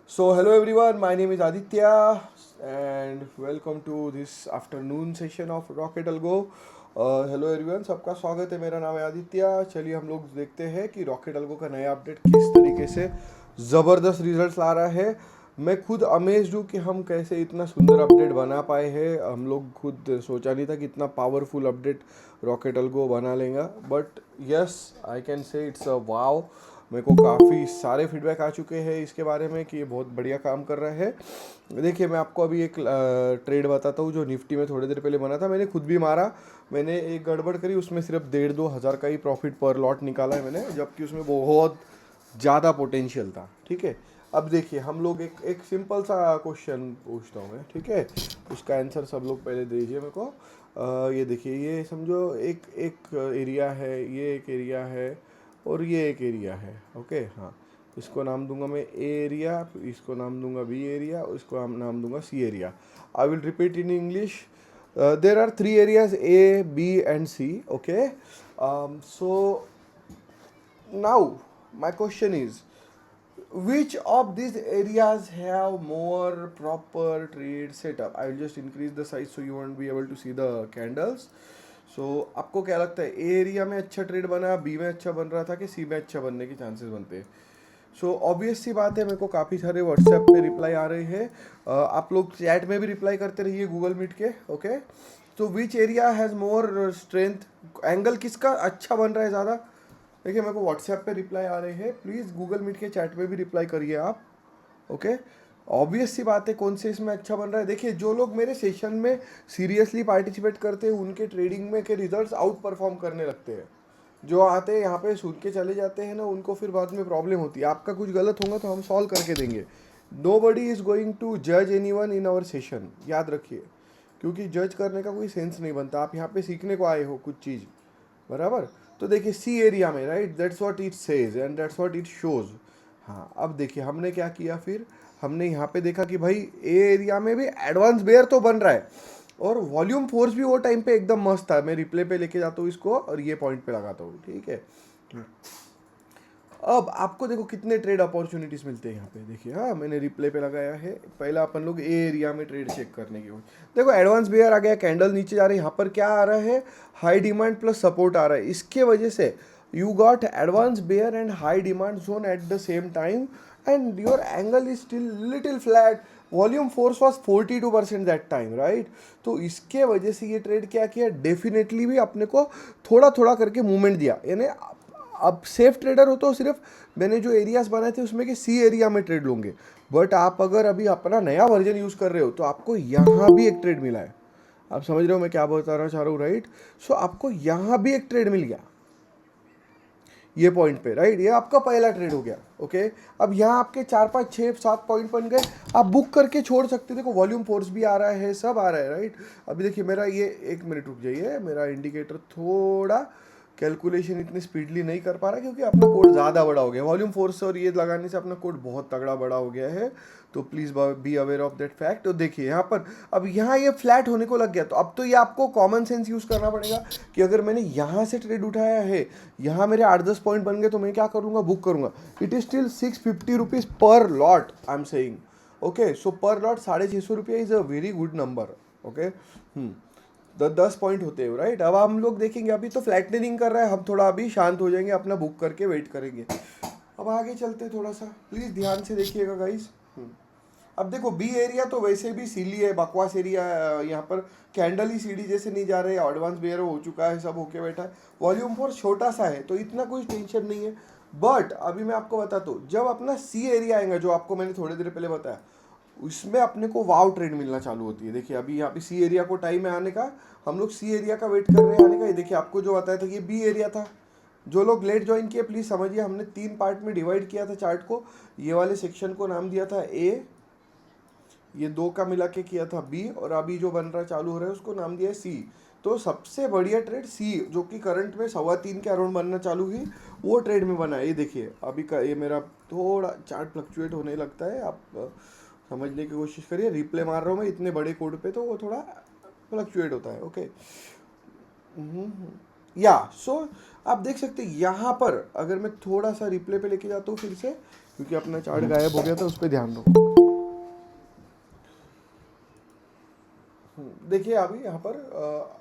So, hello everyone, my name is Aditya, and welcome to this afternoon session of Rocket Algo. Hello everyone, सबका स्वागत है। मेरा नाम है आदित्य। चलिए हम लोग देखते हैं कि रॉकेट अलगो का नया अपडेट किस तरीके से ज़बरदस्त रिजल्ट्स ला रहा है। मैं खुद अमेज्ड हूँ कि हम कैसे इतना सुंदर अपडेट बना पाए हैं। हम लोग खुद सोचा नहीं था कि इतना पावरफुल अपडेट रॉकेट अलगो बना लेगा, but yes, I can say it's a wow. मेरे को काफ़ी सारे फीडबैक आ चुके हैं इसके बारे में कि ये बहुत बढ़िया काम कर रहा है। देखिए, मैं आपको अभी एक ट्रेड बताता हूँ जो निफ्टी में थोड़ी देर पहले बना था। मैंने खुद भी मारा। मैंने एक गड़बड़ करी, उसमें सिर्फ 1,500-2,000 का ही प्रॉफिट पर लॉट निकाला है मैंने, जबकि उसमें बहुत ज़्यादा पोटेंशियल था। ठीक है, अब देखिए हम लोग एक सिंपल सा क्वेश्चन पूछता हूँ मैं, ठीक है। उसका आंसर सब लोग पहले दीजिए मेरे को। ये देखिए, ये समझो एक एक एरिया है, ये एक एरिया है और ये एक एरिया है। ओके, हाँ। इसको नाम दूंगा मैं ए एरिया, इसको नाम दूंगा बी एरिया, इसको नाम दूंगा C area. I will repeat in English. There are three areas A B and C. Okay, so now my question is, which of these areas have more proper trade setup? I will just increase the size so you won't be able to see the candles. So आपको क्या लगता है, ए area में अच्छा trade बना, B में अच्छा बन रहा था कि सी में अच्छा बनने के चांसेस बनते हैं? सो ऑब्वियस सी बात है, मेरे को काफ़ी सारे व्हाट्सएप पे रिप्लाई आ रहे हैं। आप लोग चैट में भी रिप्लाई करते रहिए गूगल मीट के। ओके, तो which area has more strength, angle किसका अच्छा बन रहा है ज़्यादा? देखिए, मेरे को व्हाट्सएप पे रिप्लाई आ रहे हैं, प्लीज़ गूगल मीट के चैट में भी रिप्लाई करिए आप। ओके, ऑब्वियस सी बात है, कौन से इसमें अच्छा बन रहा है। देखिए, जो लोग मेरे सेशन में सीरियसली पार्टिसिपेट करते हैं उनके ट्रेडिंग में के रिजल्ट्स आउट परफॉर्म करने लगते हैं। जो आते हैं यहाँ पे सुन के चले जाते हैं ना, उनको फिर बाद में प्रॉब्लम होती है। आपका कुछ गलत होगा तो हम सॉल्व करके देंगे। Nobody is going to जज anyone in our session, याद रखिए। क्योंकि जज करने का कोई सेंस नहीं बनता। आप यहाँ पे सीखने को आए हो कुछ चीज़, बराबर। तो देखिए, सी एरिया में, right, that's what it says and that's what it shows. हाँ, अब देखिए हमने क्या किया फिर। हमने यहाँ पे देखा कि भाई ए एरिया में भी एडवांस बेयर तो बन रहा है, और वॉल्यूम फोर्स भी वो टाइम पे एकदम मस्त था। मैं रिप्ले पे लेके जाता हूँ इसको और ये पॉइंट पे लगाता हूँ, ठीक है। अब आपको देखो कितने ट्रेड अपॉर्चुनिटीज मिलते हैं यहाँ पे। देखिए, हाँ, मैंने रिप्ले पे लगाया है। पहला अपन लोग ए एरिया में ट्रेड चेक करने की देखो, एडवांस बेयर आ गया, कैंडल नीचे जा रही है। यहाँ पर क्या आ रहा है, हाई डिमांड प्लस सपोर्ट आ रहा है। इसके वजह से you got advance bear and high demand zone at the same time, and your angle is still little flat. Volume force was 42% that time, right. तो इसके वजह से ये ट्रेड क्या किया, डेफिनेटली भी अपने को थोड़ा थोड़ा करके मूवमेंट दिया। यानी अब सेफ ट्रेडर हो तो सिर्फ मैंने जो एरियाज बनाए थे उसमें कि सी एरिया में ट्रेड लोगे। बट आप अगर अभी अपना नया वर्जन यूज़ कर रहे हो तो आपको यहाँ भी एक ट्रेड मिला है। आप समझ रहे हो मैं क्या बताना चाह रहा हूँ, राइट। सो आपको यहाँ भी एक ट्रेड मिल गया ये पॉइंट पे, राइट। ये आपका पहला ट्रेड हो गया। ओके, अब यहाँ आपके 4 5 6 7 पॉइंट बन गए। आप बुक करके छोड़ सकते हो। देखो, वॉल्यूम फोर्स भी आ रहा है, सब आ रहा है, राइट। अभी देखिए मेरा ये, एक मिनट रुक जाइए, मेरा इंडिकेटर थोड़ा कैलकुलेशन इतनी स्पीडली नहीं कर पा रहा क्योंकि अपना कोड ज़्यादा बड़ा हो गया। वॉल्यूम फोर्स और ये लगाने से अपना कोड बहुत तगड़ा बड़ा हो गया है। तो please be aware of that fact. तो देखिए यहाँ पर, अब यहाँ ये फ्लैट होने को लग गया, तो अब तो ये आपको कॉमन सेंस यूज़ करना पड़ेगा कि अगर मैंने यहाँ से ट्रेड उठाया है, यहाँ मेरे 8 10 पॉइंट बन गए, तो मैं क्या करूँगा, बुक करूँगा। It is still 650 rupees per lot, I am saying. Okay, so per lot 650 रुपये is a very good number. Okay, 10 point होते हैं, राइट। अब हम लोग देखेंगे, अभी तो फ्लैटनिंग कर रहा है, हम थोड़ा अभी शांत हो जाएंगे, अपना बुक करके वेट करेंगे। अब आगे चलते थोड़ा सा, प्लीज़ ध्यान से देखिएगा गाइस। अब देखो, बी एरिया तो वैसे भी सीली है, बकवास एरिया है। यहाँ पर कैंडल ही सीढ़ी जैसे नहीं जा रहे, एडवांस बेयर हो चुका है, सब होके बैठा है। वॉल्यूम फोर्स छोटा सा है तो इतना कोई टेंशन नहीं है। बट अभी मैं आपको बताता हूँ, जब अपना सी एरिया आएगा, जो आपको मैंने थोड़ी देर पहले बताया, उसमें अपने को वाव ट्रेड मिलना चालू होती है। देखिए, अभी यहाँ पे सी एरिया को टाइम है आने का, हम लोग सी एरिया का वेट कर रहे हैं आने का। ये देखिए, आपको जो बताया था ये बी एरिया था। जो लोग लेट ज्वाइन किए प्लीज़ समझिए, हमने 3 पार्ट में डिवाइड किया था चार्ट को। ये वाले सेक्शन को नाम दिया था ए, ये दो का मिला के किया था बी, और अभी जो बन रहा चालू हो रहा है उसको नाम दिया है सी। तो सबसे बढ़िया ट्रेड सी, जो कि करंट में 3.25 के अराउंड बनना चालू हुई, वो ट्रेड में बना है। ये देखिए, अभी का ये मेरा थोड़ा चार्ट फ्लक्चुएट होने लगता है, आप समझने की कोशिश करिए। रिप्ले मार रहा हूँ मैं इतने बड़े कोड पे, तो वो थोड़ा फ्लक्चुएट होता है। ओके, या सो आप देख सकते हैं यहाँ पर, अगर मैं थोड़ा सा रिप्ले पे लेके जाता हूँ फिर से, क्योंकि अपना चार्ट गायब हो गया था, उस पर ध्यान दो। देखिए अभी यहाँ पर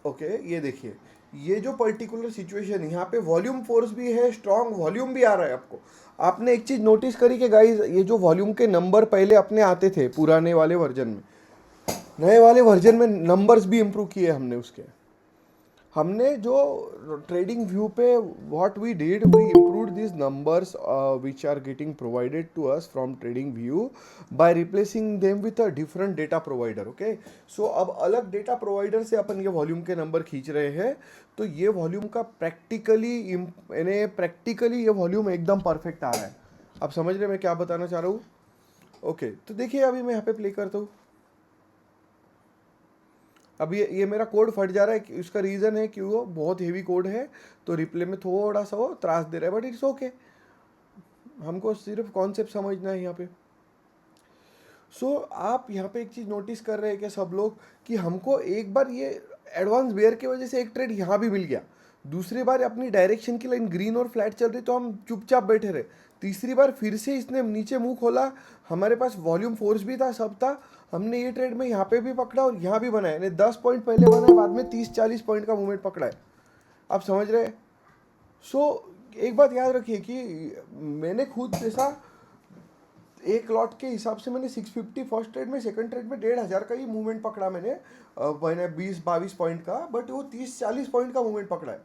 ओके ये देखिए, ये जो पर्टिकुलर सिचुएशन है यहाँ पे वॉल्यूम फोर्स भी है, स्ट्रॉन्ग वॉल्यूम भी आ रहा है आपको। आपने एक चीज नोटिस करी कि गाइस, ये जो वॉल्यूम के नंबर पहले अपने आते थे पुराने वाले वर्जन में, नए वाले वर्जन में नंबर्स भी इम्प्रूव किए हमने उसके। हमने जो ट्रेडिंग व्यू पे what we did, we improve this numbers which are getting provided to us from TradingView by replacing them with a different data provider. Okay, so अब अलग डेटा प्रोवाइडर से अपन ये वॉल्यूम के number खींच रहे हैं, तो ये वॉल्यूम का प्रैक्टिकली यानी प्रैक्टिकली ये वॉल्यूम एकदम परफेक्ट आ रहा है। आप समझ रहे मैं क्या बताना चाह रहा हूँ? ओके, तो देखिए अभी मैं यहाँ पे प्ले करता हूँ। अब ये मेरा कोड फट जा रहा है, इसका रीज़न है कि वो बहुत हेवी कोड है, तो रिप्ले में थोड़ा सा वो त्रास दे रहा है, बट इट्स ओके। हमको सिर्फ कॉन्सेप्ट समझना है यहाँ पे। सो आप यहाँ पे एक चीज़ नोटिस कर रहे हैं कि सब लोग, कि हमको एक बार ये एडवांस बेयर की वजह से एक ट्रेड यहाँ भी मिल गया, दूसरी बार अपनी डायरेक्शन की लाइन ग्रीन और फ्लैट चल रही तो हम चुपचाप बैठे रहे, तीसरी बार फिर से इसने नीचे मुंह खोला, हमारे पास वॉल्यूम फोर्स भी था, सब था, हमने ये ट्रेड में यहाँ पे भी पकड़ा और यहाँ भी बनाया, यानी 10 पॉइंट पहले बनाया, बाद में 30-40 पॉइंट का मूवमेंट पकड़ा है। आप समझ रहे हैं? सो एक बात याद रखिए कि मैंने खुद जैसा एक लॉट के हिसाब से मैंने 650 फर्स्ट ट्रेड में, सेकंड ट्रेड में 1500 का ही मूवमेंट पकड़ा मैंने 20-22 पॉइंट का, बट वो 30-40 पॉइंट का मूवमेंट पकड़ा है।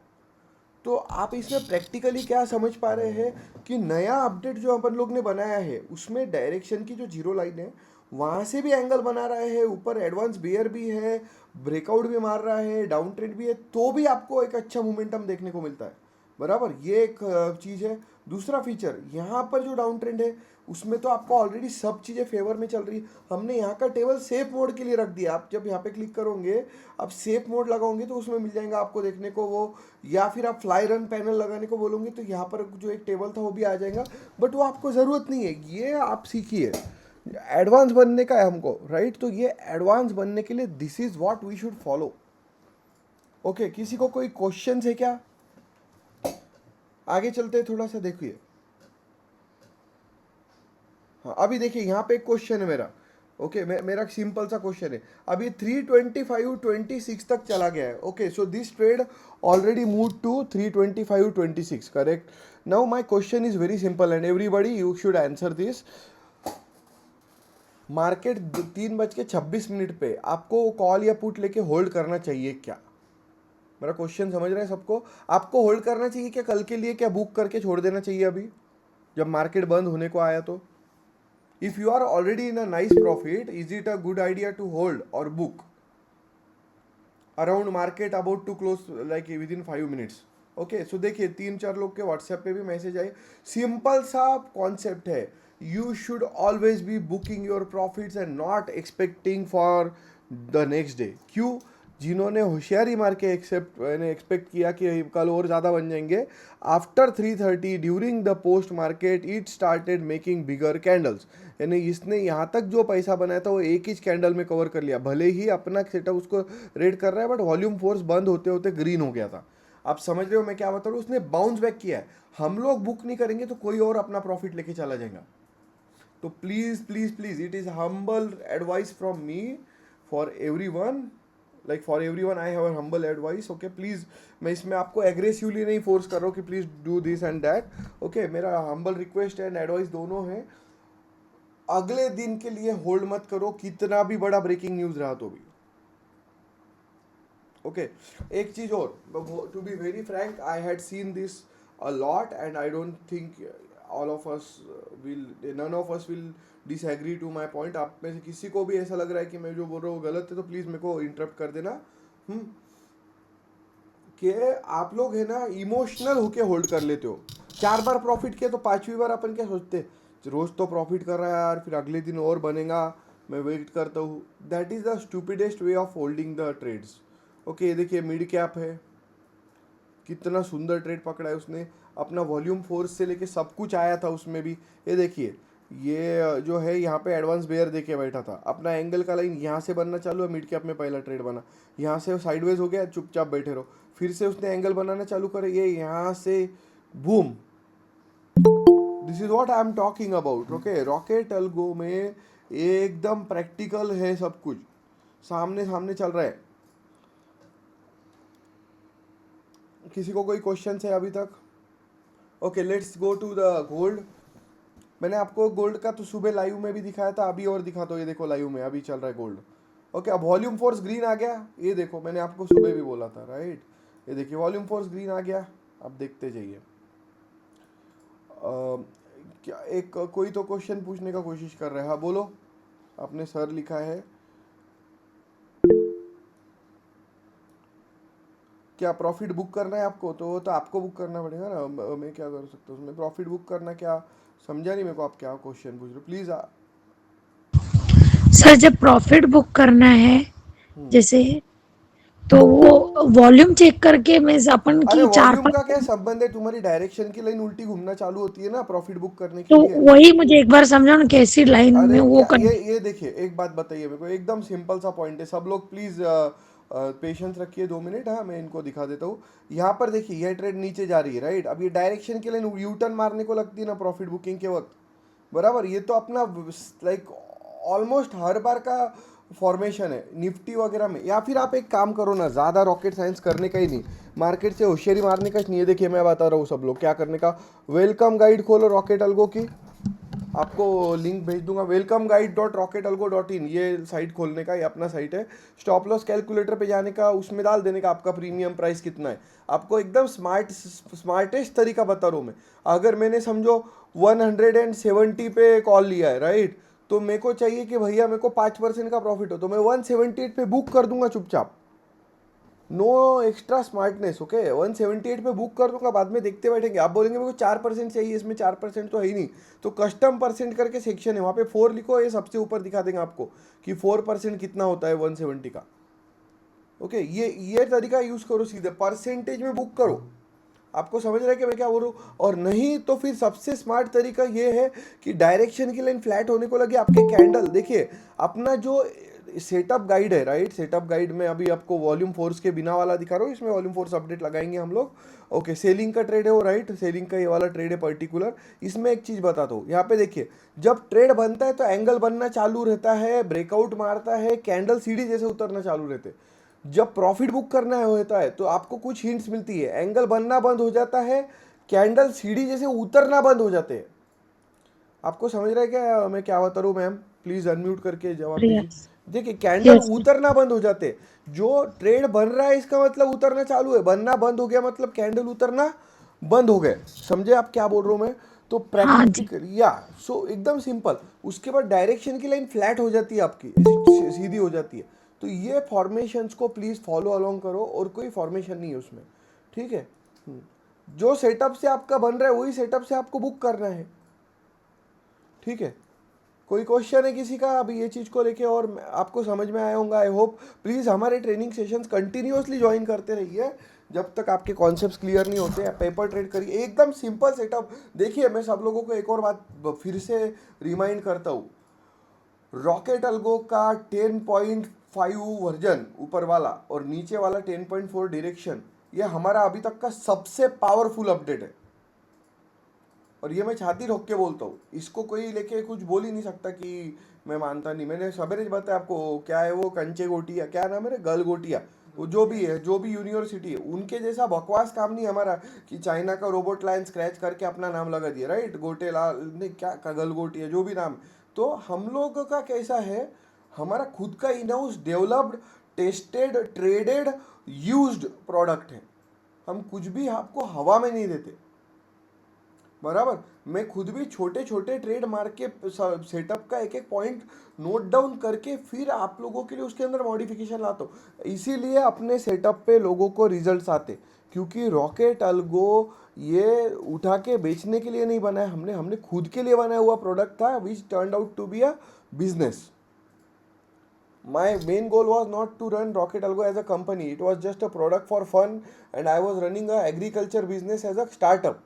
तो आप इसमें प्रैक्टिकली क्या समझ पा रहे हैं कि नया अपडेट जो अपन लोग ने बनाया है उसमें डायरेक्शन की जो जीरो लाइन है वहाँ से भी एंगल बना रहा है, ऊपर एडवांस बेयर भी है, ब्रेकआउट भी मार रहा है, डाउन ट्रेंड भी है, तो भी आपको एक अच्छा मोमेंटम देखने को मिलता है। बराबर, ये एक चीज़ है। दूसरा फीचर, यहाँ पर जो डाउन ट्रेंड है उसमें तो आपको ऑलरेडी सब चीज़ें फेवर में चल रही है, हमने यहाँ का टेबल सेफ मोड के लिए रख दिया। आप जब यहाँ पे क्लिक करोगे, आप सेफ मोड लगाओगे तो उसमें मिल जाएगा आपको देखने को वो, या फिर आप फ्लाई रन पैनल लगाने को बोलोगे तो यहाँ पर जो एक टेबल था वो भी आ जाएगा, बट वो आपको ज़रूरत नहीं है, ये आप सीखिए। एडवांस बनने का है हमको, राइट? तो ये एडवांस बनने के लिए this is what we should follow. Okay, किसी को कोई क्वेश्चन है क्या? आगे चलते हैं थोड़ा सा, देखिए। हाँ अभी देखिए यहाँ पे एक क्वेश्चन है मेरा। ओके, मेरा सिंपल सा क्वेश्चन है, अभी 325.26 तक चला गया है। Okay, so this trade already move to 325.26, correct? Now my question is very simple and everybody you should answer this. Market 3:26 पे आपको कॉल या पुट लेके होल्ड करना चाहिए क्या? मेरा क्वेश्चन समझ रहे हैं सबको? आपको होल्ड करना चाहिए क्या कल के लिए, क्या बुक करके छोड़ देना चाहिए अभी जब मार्केट बंद होने को आया तो? If you are already in a nice profit, is it a good idea to hold or book around market about to close like within 5 minutes? Okay, so देखिए 3-4 लोग के व्हाट्सएप पे भी मैसेज आए। सिंपल सा concept है, you should always be booking your profits and not expecting for the next day. क्यों? जिन्होंने होशियारी मार के एक्सपेक्ट किया कि कल और ज़्यादा बन जाएंगे, after 3:30 during the post market it started making bigger candles, यानी इसने यहाँ तक जो पैसा बनाया था वो एक ही कैंडल में कवर कर लिया, भले ही अपना सेटअप उसको रेड कर रहा है, बट वॉल्यूम फोर्स बंद होते होते ग्रीन हो गया था। आप समझ रहे हो मैं क्या बता रहा हूँ? उसने बाउंस बैक किया है। हम लोग बुक नहीं करेंगे तो कोई और अपना प्रॉफिट लेके चला जाएगा। तो please please please, it is humble advice from me for every one, like for every one I have a humble advice. Okay please, मैं इसमें आपको एग्रेसिवली नहीं फोर्स कर रहा हूँ कि please do this and that. Okay, मेरा humble request and advice दोनों है, अगले दिन के लिए होल्ड मत करो, कितना भी बड़ा ब्रेकिंग न्यूज रहा तो भी। ओके, एक चीज और, to be very frank, I had seen this a lot and I don't think all of us will, none of us will disagree to my point. आप में से किसी को भी ऐसा लग रहा है कि मैं जो बोल रहा हूँ गलत है तो प्लीज मेरे को इंटरप्ट कर देना। कि आप लोग है ना इमोशनल होके होल्ड कर लेते हो, 4 बार प्रॉफिट किया तो 5वीं बार अपन क्या सोचते, रोज तो प्रॉफिट कर रहा है यार, फिर अगले दिन और बनेगा, मैं वेट करता हूँ। That is the stupidest way of holding the trades. Okay, ये देखिए मिड कैप है, कितना सुंदर ट्रेड पकड़ा है उसने, अपना वॉल्यूम फोर्स से लेके सब कुछ आया था उसमें भी। ये देखिए ये जो है यहाँ पे एडवांस बेयर देके बैठा था, अपना एंगल का लाइन यहाँ से बनना चालू है, मिड कैप में पहला ट्रेड बना, यहाँ से साइडवेज हो गया, चुपचाप बैठे रहो, फिर से उसने एंगल बनाना चालू करे, ये यहाँ से boom. This is what I am talking about. Okay, rocket algo में एकदम प्रैक्टिकल है, सब कुछ सामने सामने चल रहा है। किसी को कोई क्वेश्चन है अभी तक? Okay, let's go to the gold. मैंने आपको गोल्ड का तो सुबह लाइव में भी दिखाया था, अभी और दिखा दो, ये देखो लाइव में अभी चल रहा है गोल्ड। ओके, अब वॉल्यूम फोर्स ग्रीन आ गया, ये देखो मैंने आपको सुबह भी बोला था, राइट? ये देखिए वॉल्यूम फोर्स ग्रीन आ गया। अब देखते जाइए। क्या एक कोई तो क्वेश्चन पूछने का कोशिश कर रहा है, हाँ बोलो। आपने सर लिखा है, क्या प्रॉफिट बुक करना है आपको? तो आपको बुक करना पड़ेगा ना, मैं क्या कर सकता हूँ उसमें? प्रॉफिट बुक करना क्या, समझा नहीं मेरे को आप क्या क्वेश्चन पूछ रहे हो, प्लीज। सर जब प्रॉफिट बुक करना है जैसे, तो वो वॉल्यूम चेक करके मीन्स अपन अरे की चार वॉल्यूम का क्या पांच, संबंध है? तुम्हारी डायरेक्शन की लाइन उल्टी घूमना चालू होती है ना प्रॉफिट बुक करने के तो लिए। वही मुझे एक बार समझाओ ना कैसी लाइन में अरे वो क्या, कर। ये देखिए एक बात बताइए मेरे को, एकदम सिंपल सा पॉइंट है, सब लोग प्लीज पेशेंस रखिए 2 मिनट। हाँ, मैं इनको दिखा देता हूँ। यहाँ पर देखिए यह ट्रेड नीचे जा रही है, राइट? अब ये डायरेक्शन के लाइन यू टर्न मारने को लगती है ना प्रॉफिट बुकिंग के वक्त, बराबर? ये तो अपना लाइक ऑलमोस्ट हर बार का फॉर्मेशन है निफ्टी वगैरह में। या फिर आप एक काम करो ना, ज़्यादा रॉकेट साइंस करने का ही नहीं, मार्केट से होशियारी मारने का नहीं है। देखिए मैं बता रहा हूँ सब लोग क्या करने का। वेलकम गाइड खोलो रॉकेट अल्गो की, आपको लिंक भेज दूंगा, welcome guide dot rocket algo dot in, ये साइट खोलने का, ये अपना साइट है। स्टॉप लॉस कैलकुलेटर पे जाने का, उसमें डाल देने का आपका प्रीमियम प्राइस कितना है। आपको एकदम स्मार्टेस्ट तरीका बता रहा हूँ मैं। अगर मैंने समझो 170 पे कॉल लिया है, राइट? तो मेरे को चाहिए कि भैया मेरे को 5% का प्रॉफिट हो, तो मैं 178 पे बुक कर दूंगा चुपचाप, नो एक्स्ट्रा स्मार्टनेस। ओके, 178 पे बुक कर दूंगा, बाद में देखते बैठेंगे। आप बोलेंगे मेरे को 4% चाहिए, इसमें 4% तो है ही नहीं, तो कस्टम परसेंट करके सेक्शन है, वहाँ पे 4 लिखो, ये सबसे ऊपर दिखा देंगे आपको कि 4% कितना होता है 170 का। ओके, ये तरीका यूज करो, सीधे परसेंटेज में बुक करो। आपको समझ रहा है कि मैं क्या बोल रहा हूँ? और नहीं तो फिर सबसे स्मार्ट तरीका ये है कि डायरेक्शन की लाइन फ्लैट होने को लगे, आपके कैंडल देखिए, अपना जो सेटअप गाइड है, राइट? सेटअप गाइड में अभी आपको वॉल्यूम फोर्स के बिना वाला दिखा रहा हूँ, इसमें वॉल्यूम फोर्स अपडेट लगाएंगे हम लोग। ओके, सेलिंग का ट्रेड है वो, राइट? सेलिंग का ये वाला ट्रेड है पर्टिकुलर। इसमें एक चीज़ बताता हूँ, यहाँ पे देखिए, जब ट्रेड बनता है तो एंगल बनना चालू रहता है, ब्रेकआउट मारता है, कैंडल सीढ़ी जैसे उतरना चालू रहते हैं। जब प्रॉफिट बुक करना होता है तो आपको कुछ हिंट्स मिलती है, एंगल बनना बंद हो जाता है, कैंडल सीढ़ी जैसे उतरना बंद हो जाते हैं। आपको समझ रहा है क्या मैं क्या बता रहा हूँ? मैम प्लीज अनम्यूट करके जवाब दीजिए। यस देखिए कैंडल यस उतरना बंद हो जाते हैं, जो ट्रेड बन रहा है इसका मतलब उतरना चालू है, बनना बंद हो गया मतलब कैंडल उतरना बंद हो गए। समझे आप क्या बोल रहा हूँ मैं? तो हाँ जी। प्रैक्टिकल या सो एकदम सिंपल। उसके बाद डायरेक्शन की लाइन फ्लैट हो जाती है आपकी, ऐसी सीधी हो जाती है। तो ये फॉर्मेशंस को प्लीज फॉलो अलोंग करो, और कोई फॉर्मेशन नहीं है उसमें, ठीक है? जो सेटअप से आपका बन रहा है वही सेटअप से आपको बुक करना है, ठीक है? कोई क्वेश्चन है किसी का अभी ये चीज़ को लेके? और आपको समझ में आया होगा आई होप। प्लीज़ हमारे ट्रेनिंग सेशंस कंटिन्यूअसली ज्वाइन करते रहिए जब तक आपके कॉन्सेप्ट्स क्लियर नहीं होते। पेपर ट्रेड करिए, एकदम सिंपल सेटअप। देखिए मैं सब लोगों को एक और बात फिर से रिमाइंड करता हूँ, रॉकेट अल्गो का 10.5 वर्जन ऊपर वाला और नीचे वाला 10.4 डायरेक्शन, ये हमारा अभी तक का सबसे पावरफुल अपडेट है। और ये मैं छाती ठोक के बोलता हूँ, इसको कोई लेके कुछ बोल ही नहीं सकता कि मैं मानता नहीं। मैंने सवेरे बताया आपको, क्या है वो, कंचे गोटिया, क्या नाम है, गल गोटिया, वो जो भी है, जो भी यूनिवर्सिटी है, उनके जैसा बकवास काम नहीं हमारा कि चाइना का रोबोट लाइन स्क्रैच करके अपना नाम लगा दिया, राइट? गोटे लाल नहीं, क्या गल गोटिया, जो भी नाम। तो हम लोग का कैसा है, हमारा खुद का in house developed, tested, traded, used product है। हम कुछ भी आपको हवा में नहीं देते, बराबर? मैं खुद भी छोटे छोटे ट्रेड मार के सेटअप का एक एक पॉइंट नोट डाउन करके फिर आप लोगों के लिए उसके अंदर मॉडिफिकेशन लाता हूँ। इसीलिए अपने सेटअप पे लोगों को रिजल्ट्स आते, क्योंकि रॉकेट अल्गो ये उठा के बेचने के लिए नहीं बनाया हमने, हमने खुद के लिए बनाया हुआ प्रोडक्ट था, which turn out to be a business. My main goal was not to run Rocket Algo as a company. It was just a product for fun, and I was running a agriculture business as a startup.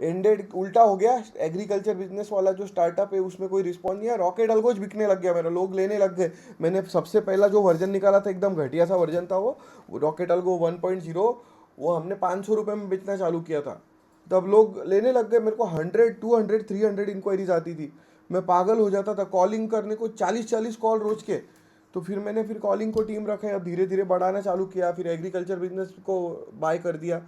Ended उल्टा हो गया, agriculture business वाला जो startup है उसमें कोई response नहीं है, रॉकेट अलगोज बिकने लग गया मेरा, लोग लेने लग गए। मैंने सबसे पहला जो वर्जन निकाला था एकदम घटिया सा वर्जन था वो रॉकेट अलगो 1.0, वो हमने 500 रुपये में बेचना चालू किया था। तब लोग लेने लग गए, मेरे को 100 200 300 इंक्वायरीज आती थी, मैं पागल हो जाता था कॉलिंग करने को, 40 कॉल रोज के। तो फिर मैंने फिर कॉलिंग को टीम रखा, धीरे धीरे बढ़ाना चालू किया, फिर एग्रीकल्चर बिजनेस को बाय कर दिया।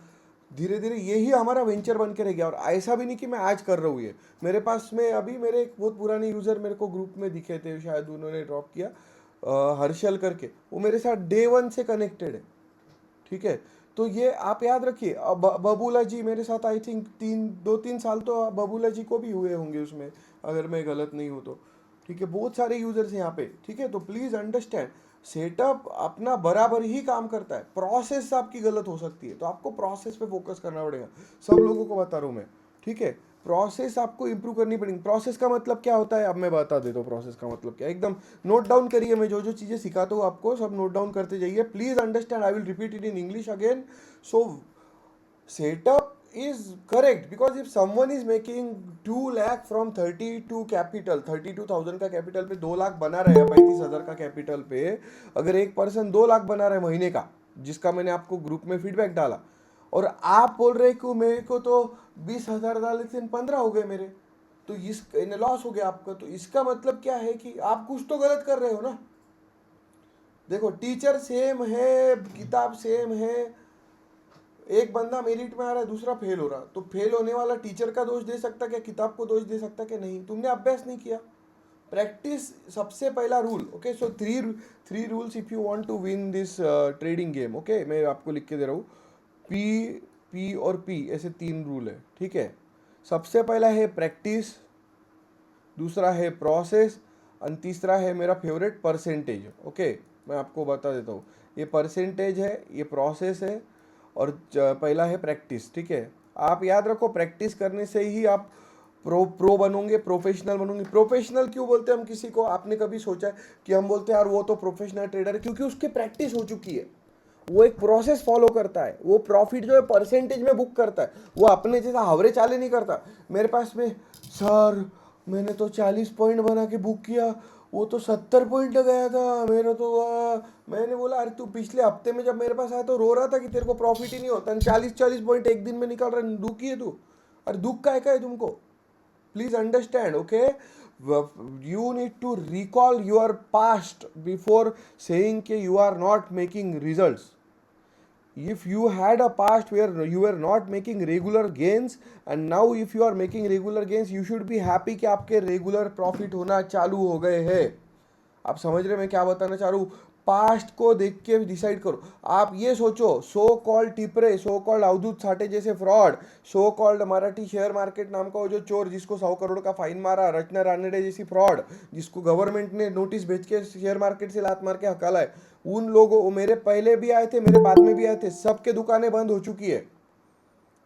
धीरे धीरे यही हमारा वेंचर बन के रह गया। और ऐसा भी नहीं कि मैं आज कर रहा हूँ ये, मेरे पास में अभी मेरे एक बहुत पुराने यूज़र मेरे को ग्रुप में दिखे थे, शायद उन्होंने ड्रॉप किया, हर्षल करके, वो मेरे साथ डे वन से कनेक्टेड है। ठीक है, तो ये आप याद रखिए। अब बबूला जी मेरे साथ आई थिंक 2-3 साल तो बबूला जी को भी हुए होंगे उसमें, अगर मैं गलत नहीं हूँ तो। ठीक है, बहुत सारे यूजर्स हैं यहाँ पे। ठीक है, तो प्लीज़ अंडरस्टैंड, सेटअप अपना बराबर ही काम करता है, प्रोसेस आपकी गलत हो सकती है, तो आपको प्रोसेस पे फोकस करना पड़ेगा। सब लोगों को बता रहा हूँ मैं। ठीक है, प्रोसेस आपको इंप्रूव करनी पड़ेगी। प्रोसेस का मतलब क्या होता है, अब मैं बता देता हूँ प्रोसेस का मतलब क्या है। एकदम नोट डाउन करिए, मैं जो जो चीज़ें सिखाता हूँ आपको सब नोट डाउन करते जाइए। Please understand, I will repeat it in English again. So setup is correct because if someone is making 2 lakh from 32 capital, 32,000 का कैपिटल पे 2 लाख बना रहा है, 35,000 का कैपिटल पे अगर एक पर्सन 2 लाख बना रहा है महीने का, जिसका मैंने आपको ग्रुप में फीडबैक डाला, और आप बोल रहे कि मेरे को तो 20,000 डाले थे 15 हो गए मेरे, तो इस लॉस हो गया आपका, तो इसका मतलब क्या है कि आप कुछ तो गलत कर रहे हो ना। देखो, टीचर सेम है, किताब सेम है, एक बंदा मेरिट में आ रहा है, दूसरा फेल हो रहा, तो फेल होने वाला टीचर का दोष दे सकता क्या, किताब को दोष दे सकता क्या? नहीं, तुमने अभ्यास नहीं किया। प्रैक्टिस सबसे पहला rule. Okay, so three rules if you want to win this trading game. Okay, मैं आपको लिख के दे रहा हूँ, पी, पी और पी, ऐसे 3 रूल है। ठीक है, सबसे पहला है प्रैक्टिस, दूसरा है प्रोसेस, और तीसरा है मेरा फेवरेट परसेंटेज। ओके, मैं आपको बता देता हूँ, ये परसेंटेज है, ये प्रोसेस है, और पहला है प्रैक्टिस। ठीक है, आप याद रखो, प्रैक्टिस करने से ही आप प्रो बनोगे, प्रोफेशनल बनोगे। प्रोफेशनल क्यों बोलते हैं हम किसी को? आपने कभी सोचा है कि हम बोलते हैं यार वो तो प्रोफेशनल ट्रेडर है? क्योंकि उसकी प्रैक्टिस हो चुकी है, वो एक प्रोसेस फॉलो करता है, वो प्रॉफिट जो है परसेंटेज में बुक करता है, वो अपने जैसा हवरे चाले नहीं करता। मेरे पास में, सर मैंने तो 40 पॉइंट बना के बुक किया, वो तो 70 पॉइंट गया था मेरा तो। मैंने बोला अरे तू पिछले हफ्ते में जब मेरे पास आया तो रो रहा था कि तेरे को प्रॉफिट ही नहीं होता, 40 पॉइंट एक दिन में निकाल रहा है, दुखी है तू। अरे दुख का है तुमको? Please understand. Okay, you need to recall your past before saying कि you are not making results. If you had a past where you were not making regular gains and now if you are making regular gains, you should be happy कि आपके regular profit होना चालू हो गए हैं। आप समझ रहे मैं क्या बताना चाह रहा हूँ? पास्ट को देख के डिसाइड करो। आप ये सोचो, so called Tipre, so called Avdhoot Sathe जैसे fraud, so called Marathi share market नाम का वो जो चोर जिसको 100 करोड़ का फाइन मारा, रचना रानडे जैसी फ्रॉड जिसको गवर्नमेंट ने नोटिस भेज के शेयर मार्केट से लात मार के हकाला है, उन लोगों, वो मेरे पहले भी आए थे, मेरे बाद में भी आए थे, सबके दुकानें बंद हो चुकी है।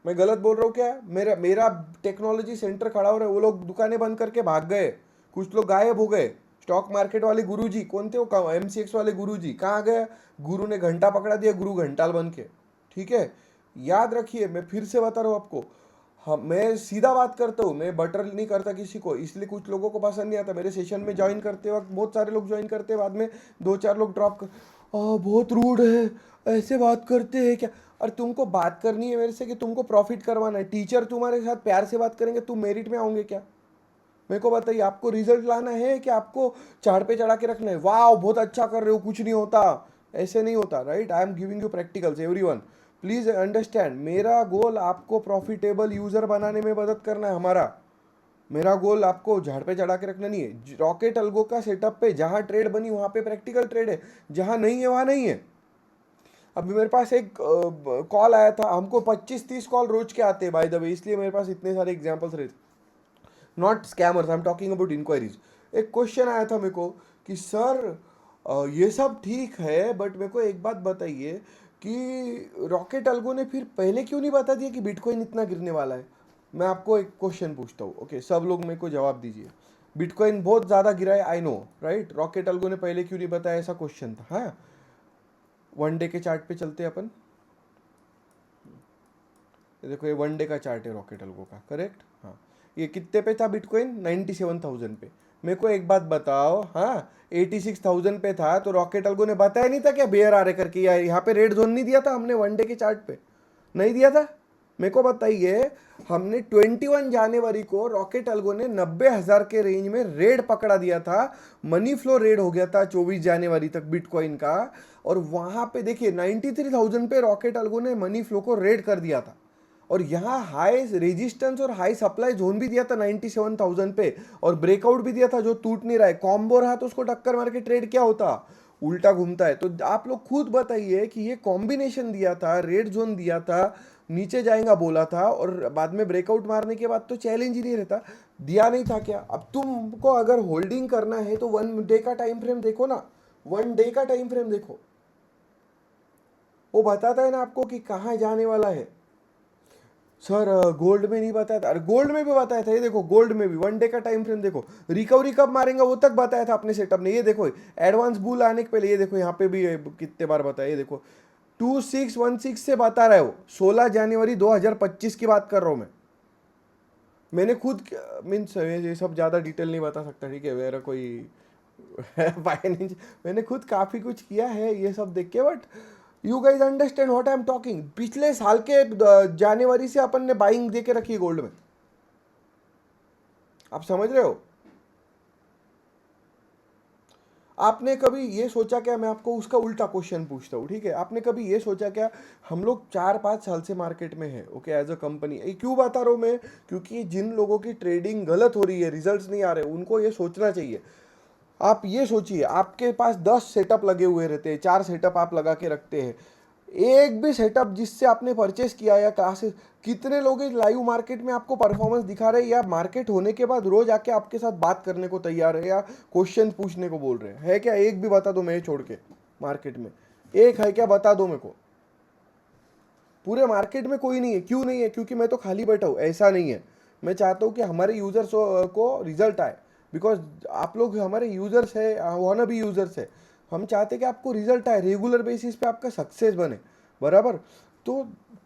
मैं गलत बोल रहा हूँ क्या? मेरा मेरा टेक्नोलॉजी सेंटर खड़ा हो रहा है, वो लोग दुकानें बंद करके भाग गए, कुछ लोग गायब हो गए। स्टॉक मार्केट वाले गुरुजी कौन थे? वो MCX वाले गुरुजी कहाँ गए? गुरु ने घंटा पकड़ा दिया, गुरु घंटाल बन के। ठीक है, याद रखिए, मैं फिर से बता रहा हूँ आपको, हम, मैं सीधा बात करता हूँ, मैं बटर नहीं करता किसी को, इसलिए कुछ लोगों को पसंद नहीं आता। मेरे सेशन में ज्वाइन करते वक्त बहुत सारे लोग ज्वाइन करते हैं, बाद में 2-4 लोग ड्रॉप कर, बहुत रूड है, ऐसे बात करते हैं क्या? और तुमको बात करनी है मेरे से कि तुमको प्रॉफिट करवाना है, टीचर तुम्हारे साथ प्यार से बात करेंगे, तुम मेरिट में आओगे क्या? मेरे को बताइए, आपको रिजल्ट लाना है कि आपको चाड़ पे चढ़ा के रखना है? वाह बहुत अच्छा कर रहे हो, कुछ नहीं होता, ऐसे नहीं होता, right? I am giving you practicals everyone. Please understand, मेरा गोल आपको प्रॉफिटेबल यूजर बनाने में मदद करना है हमारा। मेरा गोल आपको झाड़ पे चढ़ा के रखना नहीं है। रॉकेट अल्गो का सेटअप पे जहां ट्रेड बनी वहां पे प्रैक्टिकल ट्रेड है, जहां नहीं है वहां नहीं है। अभी मेरे पास एक कॉल आया था, हमको 25-30 कॉल रोज के आते हैं बाय द वे, इसलिए मेरे पास इतने सारे एग्जांपल्स रहते, not scammers, I am talking about inquiries. एक क्वेश्चन आया था मेरे को कि सर ये सब ठीक है बट मेरे को एक बात बताइए कि रॉकेट अल्गो ने फिर पहले क्यों नहीं बता दिया कि बिटकॉइन इतना गिरने वाला है? मैं आपको एक क्वेश्चन पूछता हूँ, ओके सब लोग मेरे को जवाब दीजिए। बिटकॉइन बहुत ज़्यादा गिरा है, I know, right? Rocket algo ने पहले क्यों नहीं बताया? ऐसा क्वेश्चन था। हाँ, 1 डे के चार्ट पे चलते हैं अपन। ये देखो, ये 1 डे का चार्ट है रॉकेट अल्गो का, करेक्ट। हाँ, ये कितने पे था बिटकॉइन? 97,000 पे। मेरे को एक बात बताओ, हाँ 86,000 पे था तो रॉकेट अल्गो ने बताया नहीं था क्या बेयर आ रहे करके? यार यहाँ पे रेड जोन नहीं दिया था हमने 1 डे के चार्ट पे? नहीं दिया था? मेरे को बताइए, हमने 21 जनवरी को रॉकेट अल्गो ने 90,000 के रेंज में रेड पकड़ा दिया था। मनी फ्लो रेड हो गया था 24 जनवरी तक बिटकॉइन का, और वहां पे देखिए 93,000 पे रॉकेट अल्गो ने मनी फ्लो को रेड कर दिया था। और यहाँ हाई रेजिस्टेंस और हाई सप्लाई जोन भी दिया था 97,000 पे, और ब्रेकआउट भी दिया था जो टूट नहीं रहा है। कॉम्बो रहा तो उसको टक्कर मार के ट्रेड क्या होता? उल्टा घूमता है। तो आप लोग खुद बताइए कि ये कॉम्बिनेशन दिया था, रेड जोन दिया था, नीचे जाएगा बोला था, और बाद में ब्रेकआउट मारने के बाद तो चैलेंज ही नहीं रहता। दिया नहीं था क्या? अब तुमको अगर होल्डिंग करना है तो 1 डे का टाइम फ्रेम देखो ना, 1 डे का टाइम फ्रेम देखो, वो बताता है ना आपको कि कहाँ जाने वाला है। सर गोल्ड में नहीं बताया था? अरे गोल्ड में भी बताया था। ये देखो, गोल्ड में भी 1 डे का टाइम फ्रेम देखो, रिकवरी कब मारेंगे वो तक बताया था अपने सेटअप ने। ये देखो, एडवांस बुल आने के पहले, ये देखो यहाँ पे भी कितने बार बताया। ये देखो 2616 से बता रहा है वो, 16 जनवरी 2025 की बात कर रहा हूँ मैं। मैंने खुद मीन्स ये सब ज़्यादा डिटेल नहीं बता सकता, ठीक है, मेरा कोई फाइनेंस, मैंने खुद काफ़ी कुछ किया है ये सब देख के, but you guys understand what I am talking. पिछले साल के जनवरी से अपन ने बाइंग दे के रखी है गोल्ड में, आप समझ रहे हो? आपने कभी ये सोचा क्या? मैं आपको उसका उल्टा क्वेश्चन पूछता हूँ, ठीक है, आपने कभी ये सोचा क्या हम लोग 4-5 साल से मार्केट में है, ओके, एज अ कंपनी? ये क्यों बता रहा हूँ मैं? क्योंकि जिन लोगों की ट्रेडिंग गलत हो रही है, रिजल्ट्स नहीं आ रहे, उनको ये सोचना चाहिए। आप ये सोचिए, आपके पास 10 सेटअप लगे हुए रहते हैं, 4 सेटअप आप लगा के रखते हैं, एक भी सेटअप जिससे आपने परचेस किया या क्लासेस, कितने लोग लाइव मार्केट में आपको परफॉर्मेंस दिखा रहे हैं, या मार्केट होने के बाद रोज आके आपके साथ बात करने को तैयार है, या क्वेश्चन पूछने को बोल रहे हैं? है क्या? एक भी बता दो, मैं छोड़ के मार्केट में एक है क्या? बता दो मेरे को। पूरे मार्केट में कोई नहीं है। क्यों नहीं है? क्योंकि मैं तो खाली बैठा हूँ? ऐसा नहीं है। मैं चाहता हूँ कि हमारे यूजर्स को रिजल्ट आए, बिकॉज आप लोग हमारे यूजर्स है, वाना भी यूजर्स है। हम चाहते हैं कि आपको रिजल्ट आए, रेगुलर बेसिस पे आपका सक्सेस बने, बराबर? तो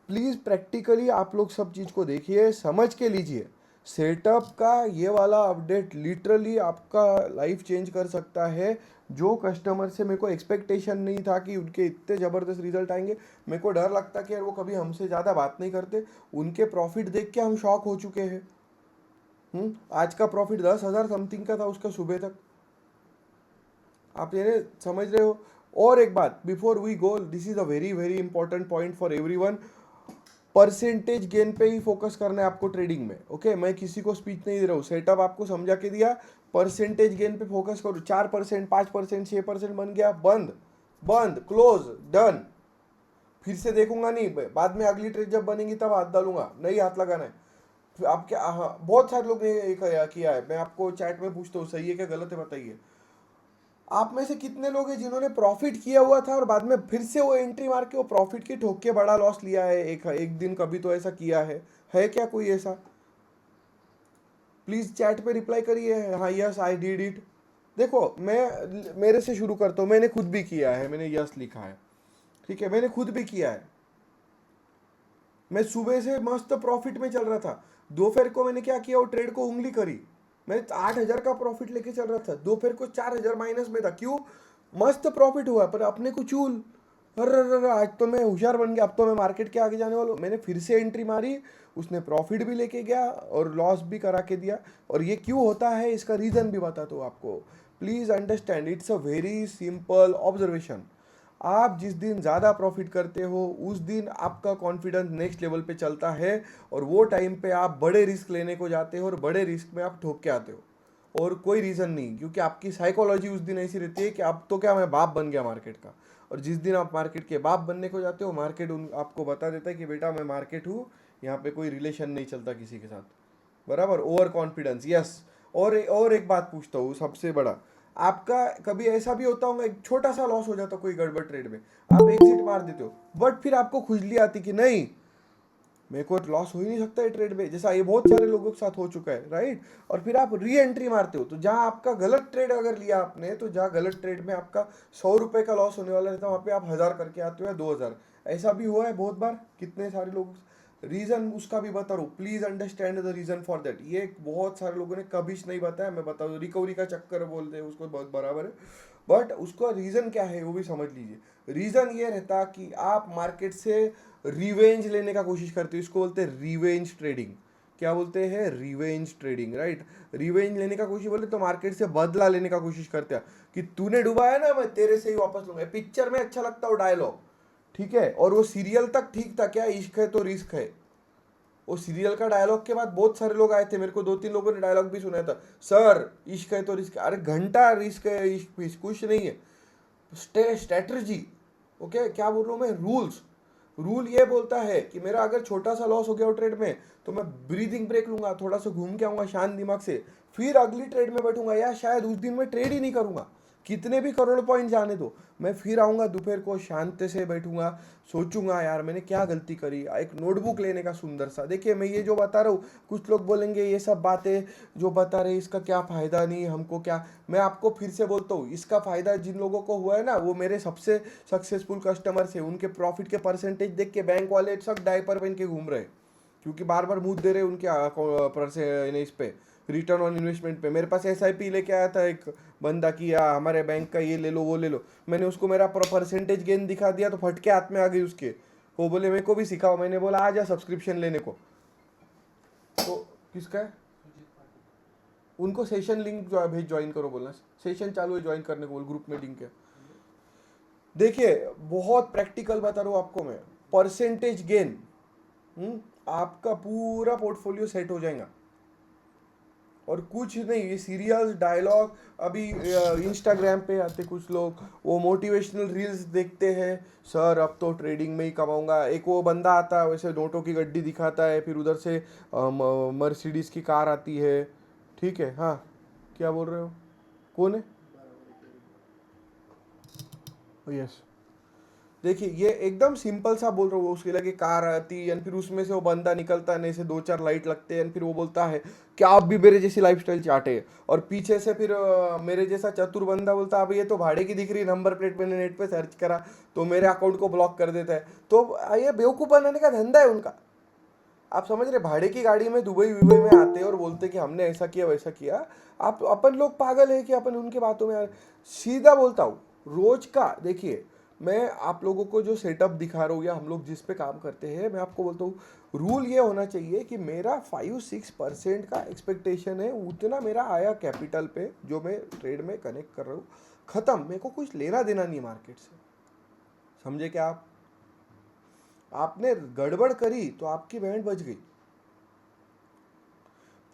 प्लीज़ प्रैक्टिकली आप लोग सब चीज़ को देखिए, समझ के लीजिए। सेटअप का ये वाला अपडेट लिटरली आपका लाइफ चेंज कर सकता है। जो कस्टमर से मेरे को एक्सपेक्टेशन नहीं था कि उनके इतने ज़बरदस्त रिजल्ट आएंगे, मेरे को डर लगता कि यार वो कभी हमसे ज़्यादा बात नहीं करते, उनके प्रॉफिट देख के हम शॉक हो चुके हैं। आज का प्रॉफिट 10,000 समथिंग का था उसका सुबह तक, आप ये समझ रहे हो? और एक बात, before we go, this is a very very important point for everyone. Percentage gain पे ही फोकस करना है आपको ट्रेडिंग में, ओके? मैं किसी को स्पीच नहीं दे रहा हूँ, सेटअप आपको समझा के दिया। परसेंटेज गेन पे फोकस करो। 4%, 5%, 6% बन गया, बंद, बंद, क्लोज, डन। फिर से देखूंगा नहीं, बाद में अगली ट्रेड जब बनेगी तब हाथ डालूंगा, नहीं हाथ लगाना है। फिर आप क्या, हाँ, बहुत सारे लोग ने ये किया है। मैं आपको चैट में पूछता हूँ, सही है क्या गलत है बताइए। आप में से कितने लोग हैं जिन्होंने प्रॉफिट किया हुआ था और बाद में फिर से वो एंट्री मार के वो प्रॉफिट की ठोक के बड़ा लॉस लिया है? एक एक दिन कभी तो ऐसा किया है क्या कोई ऐसा? प्लीज चैट पे रिप्लाई करिए, हाँ यस आई डिड इट। देखो, मैं मेरे से शुरू करता हूँ, मैंने खुद भी किया है, मैंने यस लिखा है, ठीक है, मैंने खुद भी किया है। मैं सुबह से मस्त प्रॉफिट में चल रहा था, दोपहर को मैंने क्या किया, वो ट्रेड को उंगली करी, मैं 8,000 का प्रॉफिट लेके चल रहा था, दोपहर को 4,000 माइनस में था। क्यों? मस्त प्रॉफिट हुआ पर अपने को चूल, अरे अरे आज तो मैं होशियार बन गया, अब तो मैं मार्केट के आगे जाने वाला हूँ। मैंने फिर से एंट्री मारी, उसने प्रॉफिट भी लेके गया और लॉस भी करा के दिया। और ये क्यों होता है इसका रीज़न भी बताता हूँ आपको। Please understand, it's a very simple observation. आप जिस दिन ज़्यादा प्रॉफिट करते हो उस दिन आपका कॉन्फिडेंस नेक्स्ट लेवल पे चलता है, और वो टाइम पे आप बड़े रिस्क लेने को जाते हो और बड़े रिस्क में आप ठोक के आते हो। और कोई रीज़न नहीं, क्योंकि आपकी साइकोलॉजी उस दिन ऐसी रहती है कि अब तो क्या, मैं बाप बन गया मार्केट का। और जिस दिन आप मार्केट के बाप बनने को जाते हो, मार्केट आपको बता देता है कि बेटा मैं मार्केट हूँ, यहाँ पे कोई रिलेशन नहीं चलता किसी के साथ, बराबर? Over confidence, yes. और एक बात पूछता हूँ सबसे बड़ा, आपका कभी ऐसा भी होता होगा, एक छोटा सा लॉस हो जाता कोई गड़बड़ ट्रेड में, आप एग्जिट मार देते हो, बट फिर आपको खुजली आती कि नहीं, मेरे को लॉस हो ही नहीं सकता है ट्रेड में, जैसा ये बहुत सारे लोगों के साथ हो चुका है, राइट? और फिर आप री एंट्री मारते हो, तो जहां आपका गलत ट्रेड अगर लिया आपने, तो जहां गलत ट्रेड में आपका 100 रुपए का लॉस होने वाला रहता है, वहां पे आप 1,000 करके आते हो या 2,000। ऐसा भी हुआ है बहुत बार, कितने सारे लोग। रीजन उसका भी बता रहा हूँ, please understand the reason for that. ये बहुत सारे लोगों ने कभी नहीं बताया, मैं बता दूँ, रिकवरी का चक्कर बोलते हैं उसको, बहुत बराबर है, बट उसका रीजन क्या है वो भी समझ लीजिए। रीजन ये रहता कि आप मार्केट से रिवेंज लेने का कोशिश करते हो, इसको बोलते हैं रिवेंज ट्रेडिंग। क्या बोलते हैं? Revenge trading, right. रिवेंज लेने का कोशिश बोले तो मार्केट से बदला लेने का कोशिश करते हैं कि तूने डुबाया ना, मैं तेरे से ही वापस लूंगा। पिक्चर में अच्छा लगता हो डायलॉग, ठीक है, और वो सीरियल तक ठीक था, क्या इश्क है तो रिस्क है। वो सीरियल का डायलॉग के बाद बहुत सारे लोग आए थे, मेरे को 2-3 लोगों ने डायलॉग भी सुनाया था, सर इश्क है तो रिस्क। अरे घंटा रिस्क है, इश्क कुछ नहीं है, स्ट्रेटजी। ओके, क्या बोल रहा हूँ मैं? रूल्स। रूल ये बोलता है कि मेरा अगर छोटा सा लॉस हो गया हो ट्रेड में, तो मैं ब्रीदिंग ब्रेक लूंगा, थोड़ा सा घूम के आऊंगा शांत दिमाग से, फिर अगली ट्रेड में बैठूंगा, या शायद उस दिन मैं ट्रेड ही नहीं करूंगा, कितने भी करोड़ पॉइंट जाने दो, मैं फिर आऊंगा दोपहर को, शांति से बैठूंगा, सोचूंगा यार मैंने क्या गलती करी, एक नोटबुक लेने का सुंदर सा। देखिए मैं ये जो बता रहा हूँ, कुछ लोग बोलेंगे ये सब बातें जो बता रहे इसका क्या फायदा नहीं हमको, क्या, मैं आपको फिर से बोलता हूँ, इसका फायदा जिन लोगों को हुआ है ना, वो मेरे सबसे सक्सेसफुल कस्टमर्स है। उनके प्रॉफिट के परसेंटेज देख के बैंक वाले सब डायपर पहन के घूम रहे हैं, क्योंकि बार बार मुंह दे रहे उनके इस पे रिटर्न ऑन इन्वेस्टमेंट पे। मेरे पास SIP लेके आया था एक बंदा कि हमारे बैंक का ये ले लो वो ले लो, मैंने उसको मेरा परसेंटेज गेन दिखा दिया तो फटके हाथ में आ गई उसके। वो बोले मेरे को भी सिखाओ, मैंने बोला आ जा सब्सक्रिप्शन लेने को। तो किसका है? उनको सेशन लिंक भेज, ज्वाइन करो बोलना, सेशन चालू है ज्वाइन करने को बोल, ग्रुप में लिंक है। देखिए बहुत प्रैक्टिकल बता रहा हूँ आपको मैं, परसेंटेज गेन, आपका पूरा पोर्टफोलियो सेट हो जाएगा। और कुछ नहीं, ये सीरियल्स डायलॉग, अभी इंस्टाग्राम पे आते कुछ लोग, वो मोटिवेशनल रील्स देखते हैं, सर अब तो ट्रेडिंग में ही कमाऊंगा। एक वो बंदा आता है वैसे नोटों की गड्डी दिखाता है, फिर उधर से मर्सिडीज की कार आती है, ठीक है। हाँ, क्या बोल रहे हो? कौन है? यस। देखिए ये एकदम सिंपल सा बोल रहा हूँ, उसके लगे कार आती है, फिर उसमें से वो बंदा निकलता है, से 2-4 लाइट लगते हैं, फिर वो बोलता है कि आप भी मेरे जैसी लाइफस्टाइल चाहते, और पीछे से फिर मेरे जैसा चतुर बंदा बोलता है अब ये तो भाड़े की दिख रही नंबर प्लेट, मैंने नेट पे सर्च करा तो मेरे अकाउंट को ब्लॉक कर देता है। तो ये बेवकूफ़ बनाने का धंधा है उनका। आप समझ रहे? भाड़े की गाड़ी में दुबई विबई में आते हैं और बोलते कि हमने ऐसा किया वैसा किया। आप अपन लोग पागल है कि अपन उनके बातों में सीधा बोलता हूँ रोज का। देखिए मैं आप लोगों को जो सेटअप दिखा रहा हूँ या हम लोग जिस पे काम करते हैं, मैं आपको बोलता हूँ रूल ये होना चाहिए कि मेरा 5-6% का एक्सपेक्टेशन है, उतना मेरा आया कैपिटल पे जो मैं ट्रेड में कनेक्ट कर रहा हूँ, खत्म। मेरे को कुछ लेना देना नहीं मार्केट से, समझे क्या आप? आपने गड़बड़ करी तो आपकी बैंड बज गई,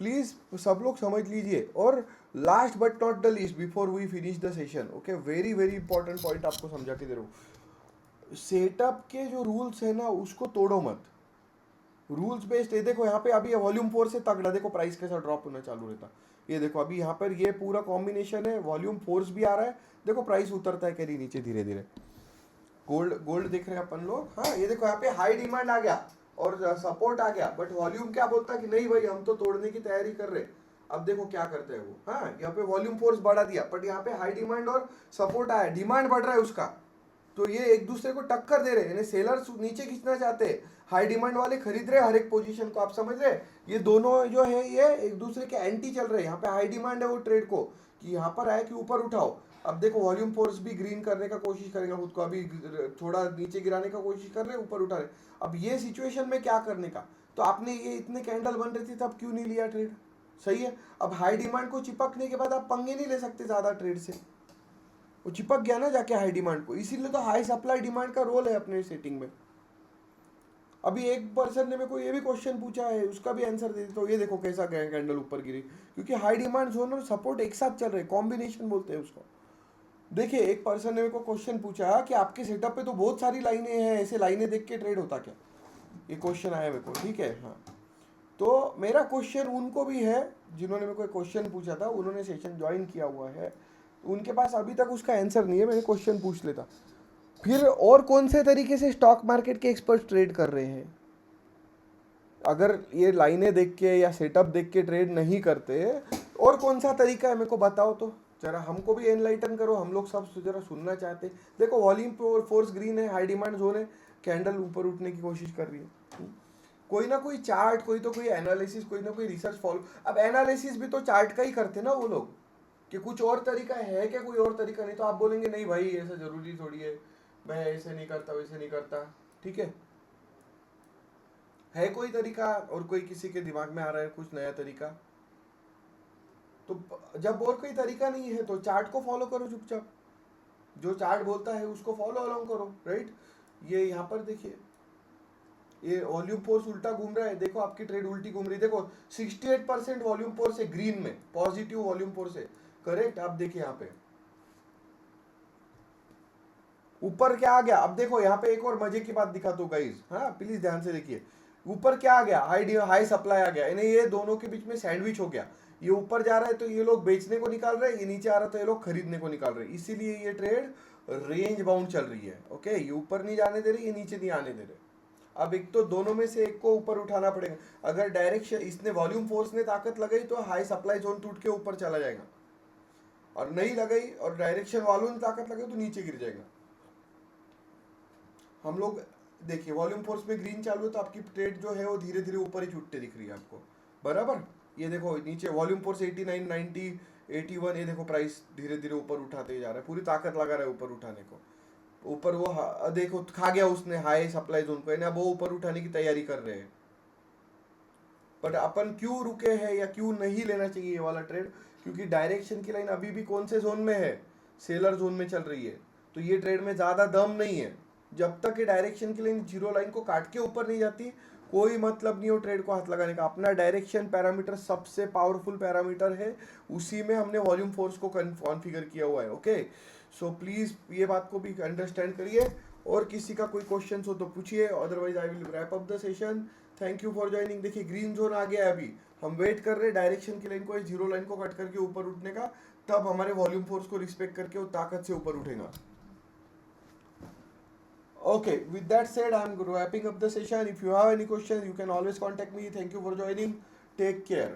प्लीज सब लोग समझ लीजिए। और last but not the least before we finish the session, okay, very very important point आपको समझा के दे रहा हूँ, सेटअप के जो रूल्स है ना उसको तोड़ो मत, रूल्स बेस्ड है। देखो यहाँ पे अभी वॉल्यूम 4 से तगड़ा देखो प्राइस कैसा ड्रॉप होना चालू रहता, ये देखो अभी यहाँ पर ये पूरा कॉम्बिनेशन है, वॉल्यूम फोर्स भी आ रहा है, देखो प्राइस उतरता है कहीं नीचे धीरे धीरे। गोल्ड गोल्ड देख रहे हैं अपन लोग, हाँ ये देखो यहाँ पे हाई डिमांड आ गया और सपोर्ट आ गया, बट वॉल्यूम क्या बोलता है कि नहीं भाई हम तो तोड़ने की तैयारी कर रहे। अब देखो क्या करते हैं वो, हाँ यहाँ पे वॉल्यूम फोर्स बढ़ा दिया, बट यहाँ पे हाई डिमांड और सपोर्ट आया, डिमांड बढ़ रहा है उसका, तो ये एक दूसरे को टक्कर दे रहे हैं, सेलर्स नीचे खींचना चाहते हैं, हाई डिमांड वाले खरीद रहे हर एक पोजीशन को, आप समझ रहे हैं? ये दोनों जो है ये एक दूसरे के एंटी चल रहे हैं। यहाँ पे हाई डिमांड है वो ट्रेड को कि यहाँ पर आए कि ऊपर उठाओ। अब देखो वॉल्यूम फोर्स भी ग्रीन करने का कोशिश करेगा खुद को, अभी थोड़ा नीचे गिराने का कोशिश कर रहे हैं, ऊपर उठा रहे। अब ये सिचुएशन में क्या करने का? तो आपने ये इतने कैंडल बन रही थी तब क्यों नहीं लिया ट्रेड? सही है। अब हाई डिमांड को चिपकने के बाद आप पंगे नहीं ले सकते ज्यादा ट्रेड से, वो चिपक गया ना जाके हाई डिमांड को, इसीलिए तो हाई सप्लाई डिमांड का रोल है अपने सेटिंग में। अभी एक पर्सन ने मेरे को ये भी क्वेश्चन पूछा है, उसका भी आंसर दे देता हूँ। ये देखो कैसा गया कैंडल ऊपर गिरी, क्योंकि हाई डिमांड जोन और सपोर्ट एक साथ चल रहे, कॉम्बिनेशन बोलते हैं उसको। देखिए एक पर्सन ने मेरे को क्वेश्चन पूछा कि आपके सेटअप पे तो बहुत सारी लाइनें हैं, ऐसे लाइनें देख के ट्रेड होता क्या? ये क्वेश्चन आया मेरे को, ठीक है। हाँ, तो मेरा क्वेश्चन उनको भी है जिन्होंने मेरे को क्वेश्चन पूछा था, उन्होंने सेशन ज्वाइन किया हुआ है, उनके पास अभी तक उसका आंसर नहीं है, मैंने क्वेश्चन पूछ लेता। फिर और कौन से तरीके से स्टॉक मार्केट के एक्सपर्ट ट्रेड कर रहे हैं? अगर ये लाइनें देख के या सेटअप देख के ट्रेड नहीं करते, और कौन सा तरीका है मेरे को बताओ तो जरा, हमको भी एनलाइटन करो, हम लोग सब जरा सुनना चाहते। देखो वॉल्यूम फोर्स ग्रीन है, हाई डिमांड जोन है, कैंडल ऊपर उठने की कोशिश कर रही है। कोई ना कोई चार्ट, कोई तो कोई एनालिसिस, कोई ना कोई रिसर्च फॉलो। अब एनालिसिस भी तो चार्ट का ही करते ना वो लोग, कि कुछ और तरीका है क्या, कोई और तरीका नहीं, तो आप बोलेंगे नहीं भाई ऐसा जरूरी थोड़ी है, मैं ऐसे नहीं करता वैसे नहीं करता, ठीक है कोई तरीका और कोई किसी के दिमाग में आ रहा है कुछ नया तरीका, तो जब और कोई तरीका नहीं है तो चार्ट को फॉलो करो चुपचाप, जो चार्ट बोलता है उसको फॉलो अलोंग करो, राइट। ये यहाँ पर देखिए, ये वॉल्यूम फोर्स उल्टा घूम रहा है, देखो आपकी ट्रेड उल्टी घूम रही है, देखो 68% वॉल्यूम फोर्स है ग्रीन में, पॉजिटिव वॉल्यूम फोर्स है, करेक्ट। आप देखिए यहाँ पे ऊपर क्या आ गया, अब देखो यहाँ पे एक और मजे की बात दिखा दो गाइस, हाँ प्लीज ध्यान से देखिए, ऊपर क्या आ गया, हाई सप्लाई आ गया, यानी ये दोनों के बीच में सैंडविच हो गया, ये ऊपर जा रहा है तो ये लोग बेचने को निकाल रहे हैं, ये नीचे आ रहा है तो ये लोग खरीदने को निकाल रहे हैं, इसीलिए ये ट्रेड रेंज बाउंड चल रही है, ओके। ये ऊपर नहीं जाने दे रही, ये नीचे नहीं आने दे रहे। अब एक तो दोनों में से एक को ऊपर उठाना पड़ेगा, अगर डायरेक्शन इसने वॉल्यूम फोर्स ने ताकत लगाई तो हाई सप्लाई जोन टूट के ऊपर चला जाएगा, और नहीं लगाई और डायरेक्शन वालों ने ताकत लगाई तो नीचे गिर जाएगा। हम लोग देखिए वॉल्यूम फोर्स में ग्रीन चालू है तो आपकी ट्रेड जो है वो धीरे धीरे ऊपर ही छूटते दिख रही है आपको, बराबर। ये देखो नीचे वॉल्यूम फोर्स 89, 90, 81, ये देखो प्राइस धीरे धीरे ऊपर उठाते जा रहा है, पूरी ताकत लगा रहा है ऊपर उठाने को, ऊपर वो देखो खा गया उसने हाई सप्लाई जोन को, यानी वो ऊपर उठाने की तैयारी कर रहे हैं। बट अपन क्यों रुके हैं या क्यों नहीं लेना चाहिए ये वाला ट्रेड, क्योंकि डायरेक्शन की लाइन अभी भी कौन से जोन में है, सेलर जोन में चल रही है, तो ये ट्रेड में ज़्यादा दम नहीं है। जब तक ये डायरेक्शन की लाइन जीरो लाइन को काट के ऊपर नहीं जाती कोई मतलब नहीं हो ट्रेड को हाथ लगाने का। अपना डायरेक्शन पैरामीटर सबसे पावरफुल पैरामीटर है, उसी में हमने वॉल्यूम फोर्स को कॉन्फ़िगर किया हुआ है, ओके। सो प्लीज़ ये बात को भी अंडरस्टैंड करिए, और किसी का कोई क्वेश्चन हो तो पूछिए, otherwise I will wrap up the session. Thank you for joining. देखिए ग्रीन जोन आ गया है, अभी हम वेट कर रहे हैं डायरेक्शन की लाइन को, जीरो लाइन को कट करके ऊपर उठने का, तब हमारे वॉल्यूम फोर्स को रिस्पेक्ट करके वो ताकत से ऊपर उठेगा। Okay, with that said, I'm wrapping up the session. If you have any questions, you can always contact me. Thank you for joining. Take care.